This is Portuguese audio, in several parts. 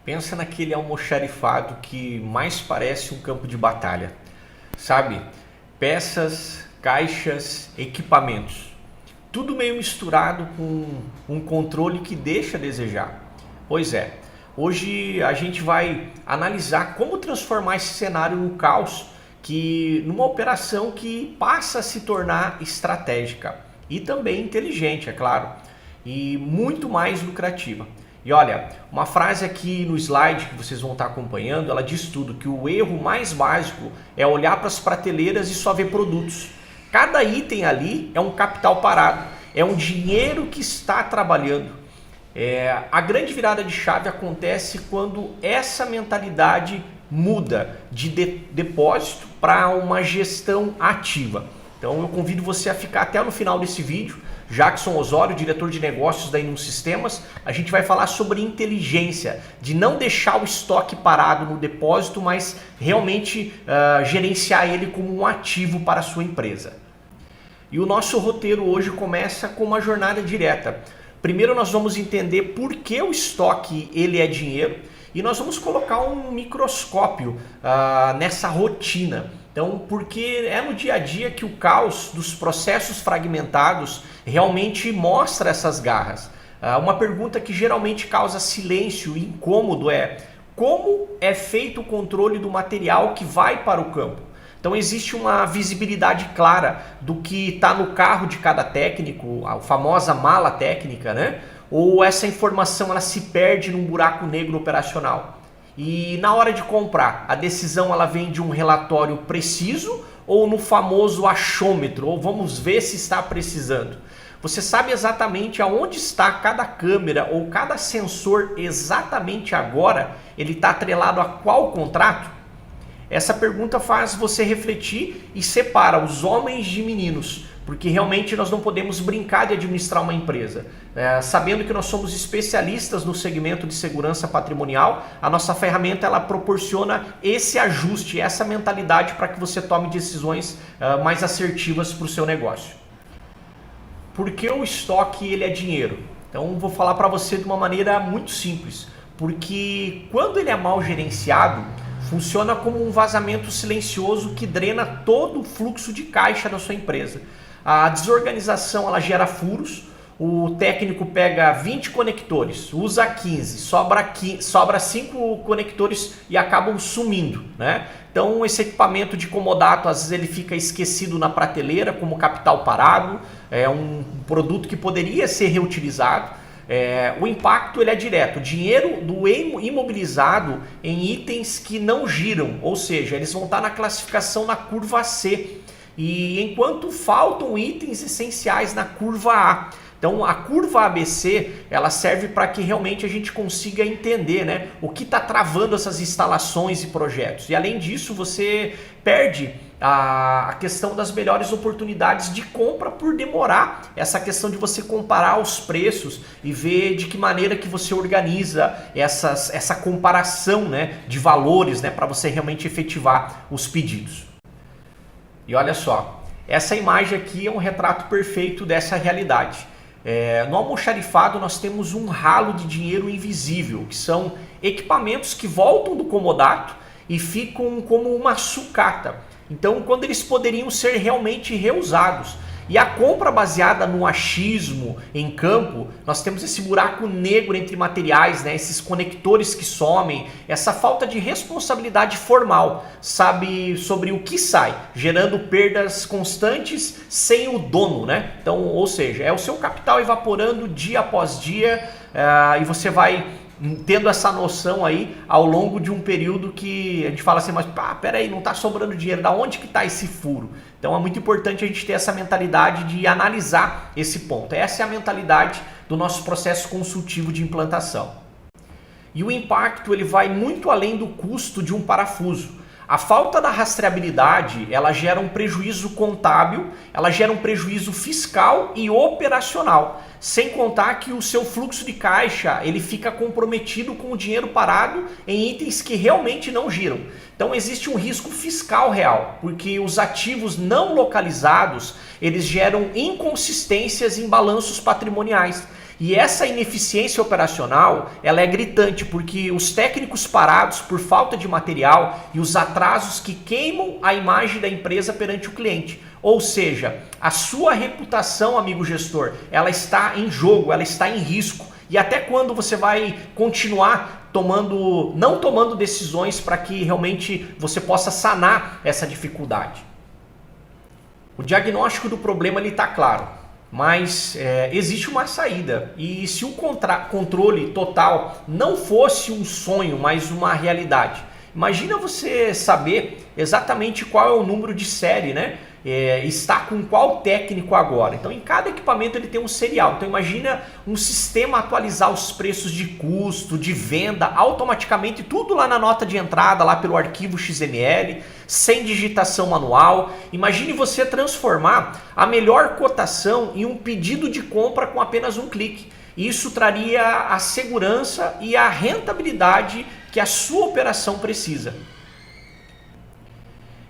Pensa naquele almoxarifado que mais parece um campo de batalha, sabe? Peças, caixas, equipamentos, tudo meio misturado com um controle que deixa a desejar. Pois é, hoje a gente vai analisar como transformar esse cenário no caos, numa operação que passa a se tornar estratégica e também inteligente, é claro, e muito mais lucrativa. E olha, uma frase aqui no slide que vocês vão estar acompanhando, ela diz tudo, que o erro mais básico é olhar para as prateleiras e só ver produtos. Cada item ali é um capital parado, é um dinheiro que está trabalhando. A grande virada de chave acontece quando essa mentalidade muda de depósito para uma gestão ativa. Então eu convido você a ficar até no final desse vídeo. Jackson Osório, diretor de negócios da Inum Sistemas, a gente vai falar sobre inteligência, de não deixar o estoque parado no depósito, mas realmente gerenciar ele como um ativo para a sua empresa. E o nosso roteiro hoje começa com uma jornada direta. Primeiro nós vamos entender por que o estoque ele é dinheiro e nós vamos colocar um microscópio nessa rotina. Então, porque é no dia a dia que o caos dos processos fragmentados realmente mostra essas garras. Uma pergunta que geralmente causa silêncio e incômodo é: como é feito o controle do material que vai para o campo? Então existe uma visibilidade clara do que está no carro de cada técnico, a famosa mala técnica, né? Ou essa informação ela se perde num buraco negro operacional? E na hora de comprar, a decisão ela vem de um relatório preciso ou no famoso achômetro, ou vamos ver se está precisando. Você sabe exatamente aonde está cada câmera ou cada sensor exatamente agora? Ele está atrelado a qual contrato? Essa pergunta faz você refletir e separa os homens de meninos, porque realmente nós não podemos brincar de administrar uma empresa. Sabendo que nós somos especialistas no segmento de segurança patrimonial, a nossa ferramenta ela proporciona esse ajuste, essa mentalidade para que você tome decisões mais assertivas para o seu negócio. Por que o estoque ele é dinheiro? Então vou falar para você de uma maneira muito simples, porque quando ele é mal gerenciado, funciona como um vazamento silencioso que drena todo o fluxo de caixa da sua empresa. A desorganização ela gera furos, o técnico pega 20 conectores, usa 15, sobra 5 conectores e acabam sumindo, né? Então esse equipamento de comodato às vezes ele fica esquecido na prateleira como capital parado, é um produto que poderia ser reutilizado. O impacto ele é direto, dinheiro do imobilizado em itens que não giram, ou seja, eles vão estar na classificação na curva C, e enquanto faltam itens essenciais na curva A. Então a curva ABC ela serve para que realmente a gente consiga entender, né, o que está travando essas instalações e projetos. E além disso você perde a questão das melhores oportunidades de compra por demorar essa questão de você comparar os preços e ver de que maneira que você organiza essa comparação, né, de valores, né, para você realmente efetivar os pedidos. E olha só, essa imagem aqui é um retrato perfeito dessa realidade. No almoxarifado nós temos um ralo de dinheiro invisível, que são equipamentos que voltam do comodato e ficam como uma sucata. Então, quando eles poderiam ser realmente reusados. E a compra baseada no achismo em campo, nós temos esse buraco negro entre materiais, né? Esses conectores que somem, essa falta de responsabilidade formal, sabe, sobre o que sai, gerando perdas constantes sem o dono, né? Então, ou seja, é o seu capital evaporando dia após dia e você vai tendo essa noção aí ao longo de um período que a gente fala assim, mas peraí, não está sobrando dinheiro, da onde que está esse furo? Então é muito importante a gente ter essa mentalidade de analisar esse ponto. Essa é a mentalidade do nosso processo consultivo de implantação. E o impacto ele vai muito além do custo de um parafuso. A falta da rastreabilidade, ela gera um prejuízo contábil, ela gera um prejuízo fiscal e operacional. Sem contar que o seu fluxo de caixa, ele fica comprometido com o dinheiro parado em itens que realmente não giram. Então existe um risco fiscal real, porque os ativos não localizados, eles geram inconsistências em balanços patrimoniais. E essa ineficiência operacional, ela é gritante, porque os técnicos parados por falta de material e os atrasos que queimam a imagem da empresa perante o cliente. Ou seja, a sua reputação, amigo gestor, ela está em jogo, ela está em risco. E até quando você vai continuar não tomando decisões para que realmente você possa sanar essa dificuldade? O diagnóstico do problema está claro, mas existe uma saída. E se o controle total não fosse um sonho, mas uma realidade, imagina você saber exatamente qual é o número de série, né? Está com qual técnico agora. Então, em cada equipamento ele tem um serial. Então, imagina um sistema atualizar os preços de custo, de venda, automaticamente, tudo lá na nota de entrada, lá pelo arquivo XML, sem digitação manual. Imagine você transformar a melhor cotação em um pedido de compra com apenas um clique. Isso traria a segurança e a rentabilidade que a sua operação precisa.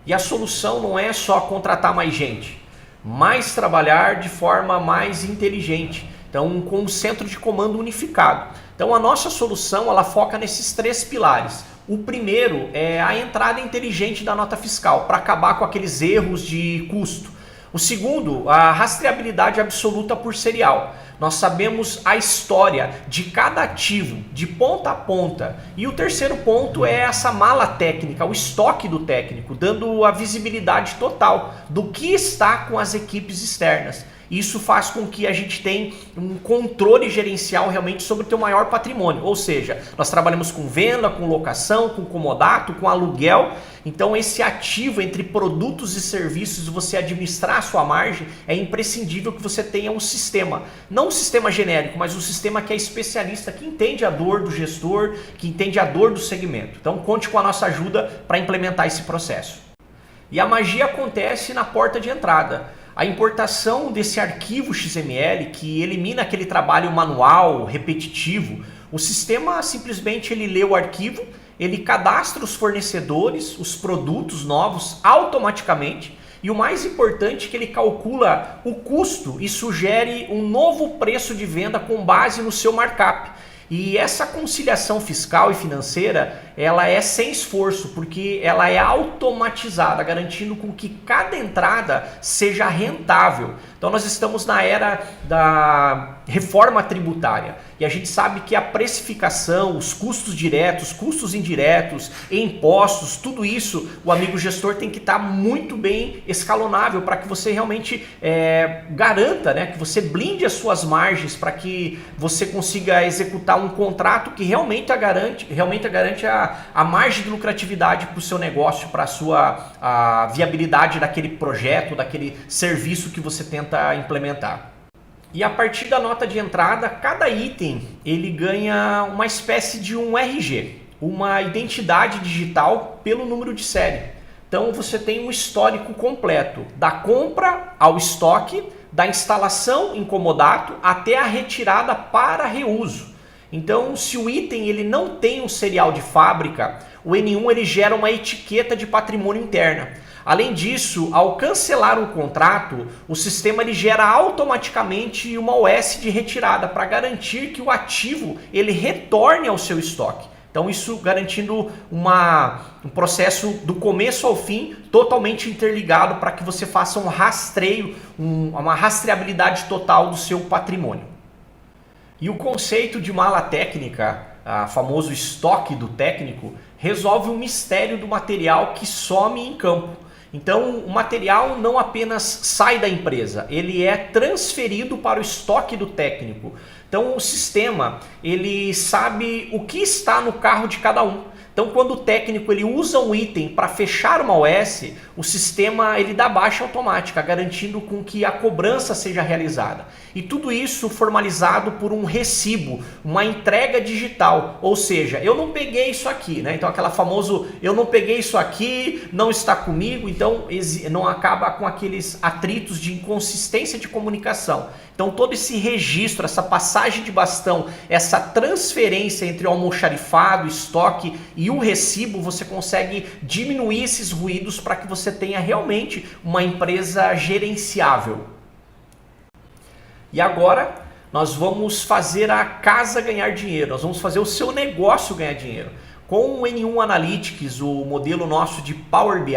E a solução não é só contratar mais gente, mas trabalhar de forma mais inteligente. Então, com um centro de comando unificado. Então, a nossa solução ela foca nesses 3 pilares. O primeiro é a entrada inteligente da nota fiscal, para acabar com aqueles erros de custo. O segundo, a rastreabilidade absoluta por serial. Nós sabemos a história de cada ativo, de ponta a ponta. E o terceiro ponto é essa mala técnica, o estoque do técnico, dando a visibilidade total do que está com as equipes externas. Isso faz com que a gente tenha um controle gerencial realmente sobre o teu maior patrimônio. Ou seja, nós trabalhamos com venda, com locação, com comodato, com aluguel. Então esse ativo entre produtos e serviços, você administrar a sua margem, é imprescindível que você tenha um sistema. Não um sistema genérico, mas um sistema que é especialista, que entende a dor do gestor, que entende a dor do segmento. Então conte com a nossa ajuda para implementar esse processo. E a magia acontece na porta de entrada. A importação desse arquivo XML que elimina aquele trabalho manual, repetitivo, o sistema simplesmente ele lê o arquivo, ele cadastra os fornecedores, os produtos novos automaticamente e o mais importante é que ele calcula o custo e sugere um novo preço de venda com base no seu markup. E essa conciliação fiscal e financeira, ela é sem esforço, porque ela é automatizada, garantindo com que cada entrada seja rentável. Então nós estamos na era da reforma tributária e a gente sabe que a precificação, os custos diretos, custos indiretos, impostos, tudo isso o amigo gestor tem que estar muito bem escalonável para que você realmente garanta, né, que você blinde as suas margens para que você consiga executar um contrato que realmente garante a margem de lucratividade para o seu negócio, para a viabilidade daquele projeto, daquele serviço que você tenta implementar. E a partir da nota de entrada, cada item ele ganha uma espécie de um RG, uma identidade digital pelo número de série. Então você tem um histórico completo, da compra ao estoque, da instalação em comodato até a retirada para reuso. Então, se o item ele não tem um serial de fábrica, o N1 ele gera uma etiqueta de patrimônio interna. Além disso, ao cancelar um contrato, o sistema ele gera automaticamente uma OS de retirada para garantir que o ativo ele retorne ao seu estoque. Então isso garantindo um processo do começo ao fim totalmente interligado para que você faça um rastreio, uma rastreabilidade total do seu patrimônio. E o conceito de mala técnica, o famoso estoque do técnico, resolve o mistério do material que some em campo. Então o material não apenas sai da empresa, ele é transferido para o estoque do técnico. Então o sistema ele sabe o que está no carro de cada um. Então quando o técnico ele usa um item para fechar uma OS, o sistema ele dá baixa automática, garantindo com que a cobrança seja realizada. E tudo isso formalizado por um recibo, uma entrega digital. Ou seja, eu não peguei isso aqui, né? Então aquela famoso, eu não peguei isso aqui, não está comigo, então não acaba com aqueles atritos de inconsistência de comunicação. Então todo esse registro, essa passagem de bastão, essa transferência entre o almoxarifado, estoque e o recibo, você consegue diminuir esses ruídos para que você tenha realmente uma empresa gerenciável. E agora nós vamos fazer a casa ganhar dinheiro, nós vamos fazer o seu negócio ganhar dinheiro. Com o N1 Analytics, o modelo nosso de Power BI,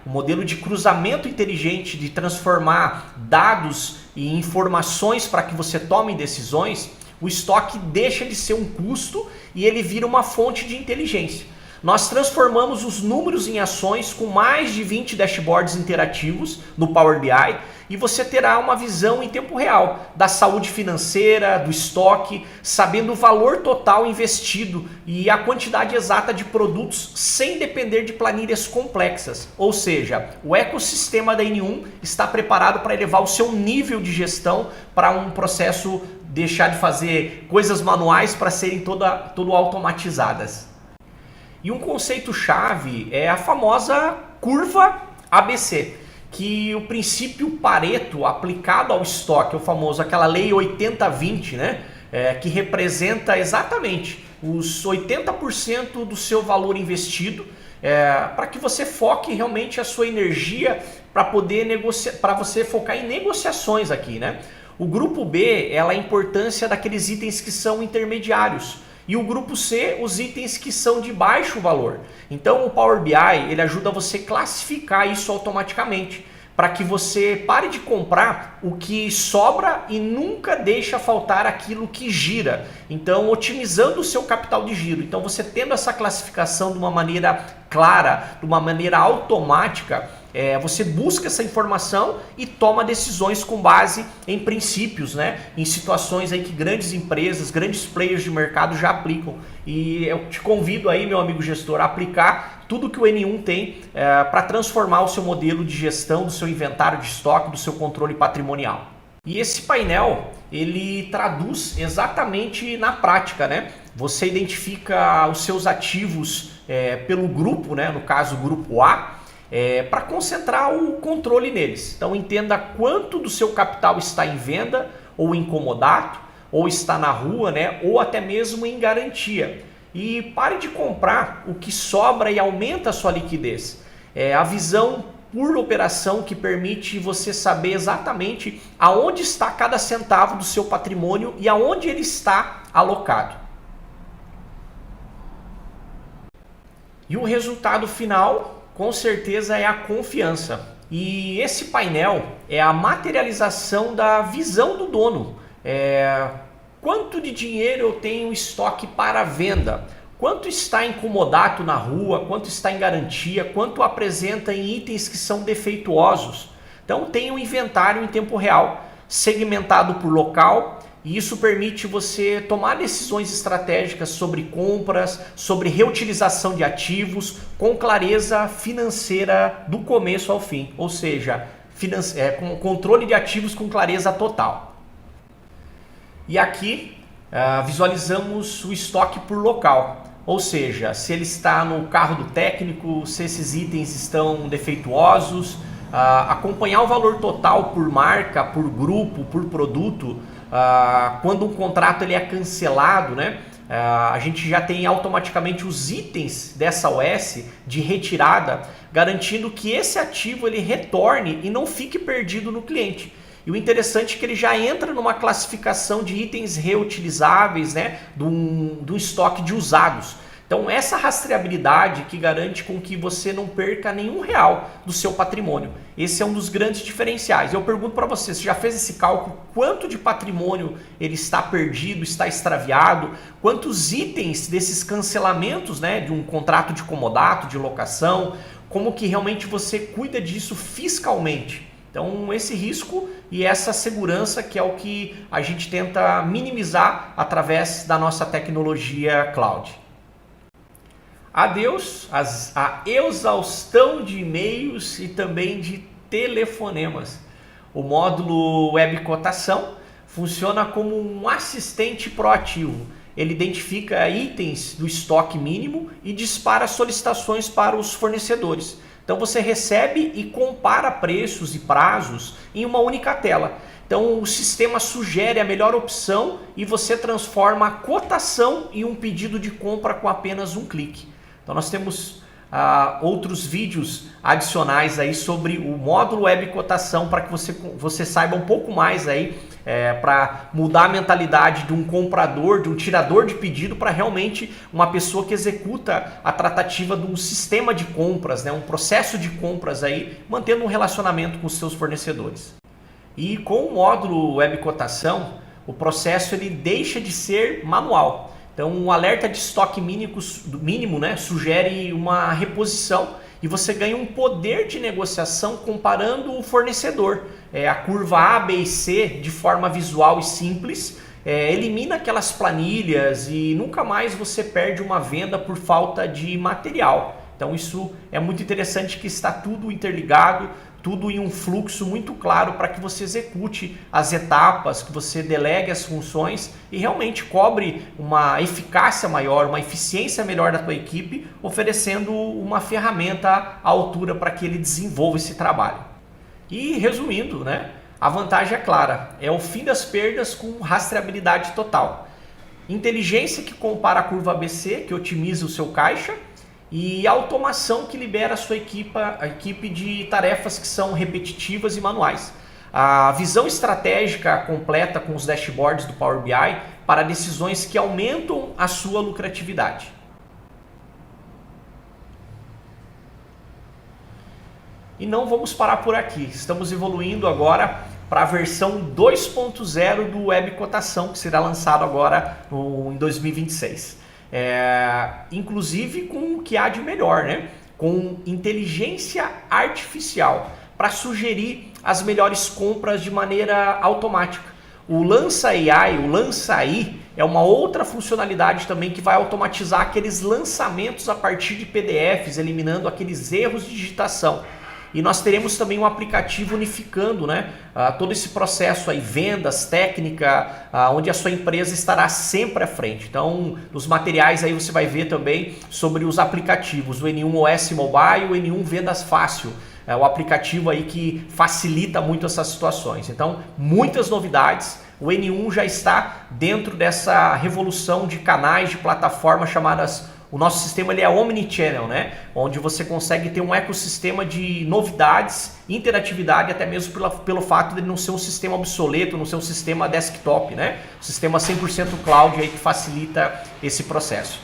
o modelo de cruzamento inteligente de transformar dados e informações para que você tome decisões, o estoque deixa de ser um custo e ele vira uma fonte de inteligência. Nós transformamos os números em ações com mais de 20 dashboards interativos no Power BI e você terá uma visão em tempo real da saúde financeira, do estoque, sabendo o valor total investido e a quantidade exata de produtos sem depender de planilhas complexas. Ou seja, o ecossistema da N1 está preparado para elevar o seu nível de gestão para um processo deixar de fazer coisas manuais para serem todo automatizadas. E um conceito-chave é a famosa curva ABC, que o princípio Pareto aplicado ao estoque, o famoso, aquela lei 80-20, né? Que representa exatamente os 80% do seu valor investido, para que você foque realmente a sua energia para poder negociar, para você focar em negociações aqui, né? O grupo B é a importância daqueles itens que são intermediários. E o grupo C, os itens que são de baixo valor. Então o Power BI ele ajuda você a classificar isso automaticamente, para que você pare de comprar o que sobra e nunca deixa faltar aquilo que gira. Então otimizando o seu capital de giro. Então você tendo essa classificação de uma maneira clara, de uma maneira automática, você busca essa informação e toma decisões com base em princípios, né? Em situações aí que grandes empresas, grandes players de mercado já aplicam. E eu te convido aí, meu amigo gestor, a aplicar tudo que o N1 tem para transformar o seu modelo de gestão, do seu inventário de estoque, do seu controle patrimonial. E esse painel, ele traduz exatamente na prática, né? Você identifica os seus ativos pelo grupo, né? No caso, o grupo A, para concentrar o controle neles. Então entenda quanto do seu capital está em venda ou em comodato, ou está na rua, né? Ou até mesmo em garantia. E pare de comprar o que sobra e aumenta a sua liquidez. A visão por operação que permite você saber exatamente aonde está cada centavo do seu patrimônio e aonde ele está alocado. E o resultado final, com certeza, é a confiança. E esse painel é a materialização da visão do dono. Quanto de dinheiro eu tenho em estoque para venda? Quanto está em comodato na rua? Quanto está em garantia? Quanto apresenta em itens que são defeituosos? Então tem um inventário em tempo real, segmentado por local, e isso permite você tomar decisões estratégicas sobre compras, sobre reutilização de ativos, com clareza financeira do começo ao fim, ou seja, com controle de ativos com clareza total. E aqui visualizamos o estoque por local, ou seja, se ele está no carro do técnico, se esses itens estão defeituosos, acompanhar o valor total por marca, por grupo, por produto. Quando um contrato ele é cancelado, né? A gente já tem automaticamente os itens dessa OS de retirada, garantindo que esse ativo ele retorne e não fique perdido no cliente. E o interessante é que ele já entra numa classificação de itens reutilizáveis, né? Do estoque de usados. Então essa rastreabilidade que garante com que você não perca nenhum real do seu patrimônio. Esse é um dos grandes diferenciais. Eu pergunto para você, você já fez esse cálculo? Quanto de patrimônio ele está perdido, está extraviado? Quantos itens desses cancelamentos, né, de um contrato de comodato, de locação? Como que realmente você cuida disso fiscalmente? Então esse risco e essa segurança que é o que a gente tenta minimizar através da nossa tecnologia cloud. Adeus a exaustão de e-mails e também de telefonemas. O módulo Web Cotação funciona como um assistente proativo. Ele identifica itens do estoque mínimo e dispara solicitações para os fornecedores. Então você recebe e compara preços e prazos em uma única tela. Então o sistema sugere a melhor opção e você transforma a cotação em um pedido de compra com apenas um clique. Então nós temos outros vídeos adicionais aí sobre o módulo web cotação para que você saiba um pouco mais aí para mudar a mentalidade de um comprador, de um tirador de pedido para realmente uma pessoa que executa a tratativa de um sistema de compras, né, um processo de compras aí, mantendo um relacionamento com os seus fornecedores. E com o módulo web cotação, o processo ele deixa de ser manual. Então, um alerta de estoque mínimo, né, sugere uma reposição e você ganha um poder de negociação comparando o fornecedor. A curva A, B e C de forma visual e simples, elimina aquelas planilhas e nunca mais você perde uma venda por falta de material. Então, isso é muito interessante que está tudo interligado, tudo em um fluxo muito claro para que você execute as etapas, que você delegue as funções e realmente cobre uma eficácia maior, uma eficiência melhor da tua equipe, oferecendo uma ferramenta à altura para que ele desenvolva esse trabalho. E resumindo, né, a vantagem é clara, é o fim das perdas com rastreabilidade total. Inteligência que compara a curva ABC, que otimiza o seu caixa, e automação que libera a sua equipe de tarefas que são repetitivas e manuais. A visão estratégica completa com os dashboards do Power BI para decisões que aumentam a sua lucratividade. E não vamos parar por aqui, estamos evoluindo agora para a versão 2.0 do Web Cotação, que será lançado agora em 2026. Inclusive com o que há de melhor, né? Com inteligência artificial para sugerir as melhores compras de maneira automática. O Lança AI, o Lança AI, é uma outra funcionalidade também que vai automatizar aqueles lançamentos a partir de PDFs, eliminando aqueles erros de digitação. E nós teremos também um aplicativo unificando, né, todo esse processo aí, vendas, técnica, onde a sua empresa estará sempre à frente. Então, nos materiais aí você vai ver também sobre os aplicativos, o N1 OS Mobile, o N1 Vendas Fácil, o aplicativo aí que facilita muito essas situações. Então, muitas novidades. O N1 já está dentro dessa revolução de canais, de plataformas chamadas... O nosso sistema ele é omnichannel, né? Onde você consegue ter um ecossistema de novidades, interatividade, até mesmo pelo fato de ele não ser um sistema obsoleto, não ser um sistema desktop, né? Um sistema 100% cloud aí que facilita esse processo.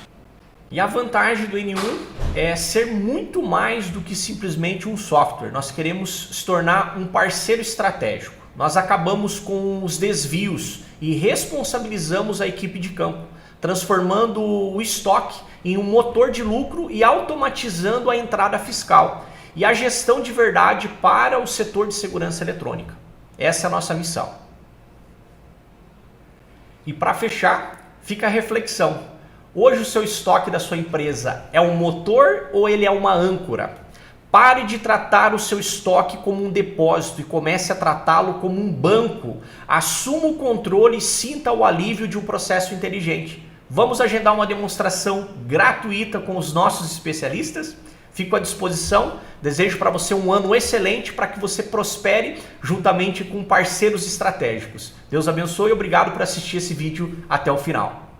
E a vantagem do N1 é ser muito mais do que simplesmente um software. Nós queremos se tornar um parceiro estratégico. Nós acabamos com os desvios e responsabilizamos a equipe de campo, transformando o estoque em um motor de lucro e automatizando a entrada fiscal e a gestão de verdade para o setor de segurança eletrônica. Essa é a nossa missão. E para fechar, fica a reflexão. Hoje o seu estoque da sua empresa é um motor ou ele é uma âncora? Pare de tratar o seu estoque como um depósito e comece a tratá-lo como um banco. Assuma o controle e sinta o alívio de um processo inteligente. Vamos agendar uma demonstração gratuita com os nossos especialistas? Fico à disposição. Desejo para você um ano excelente para que você prospere juntamente com parceiros estratégicos. Deus abençoe e obrigado por assistir esse vídeo até o final.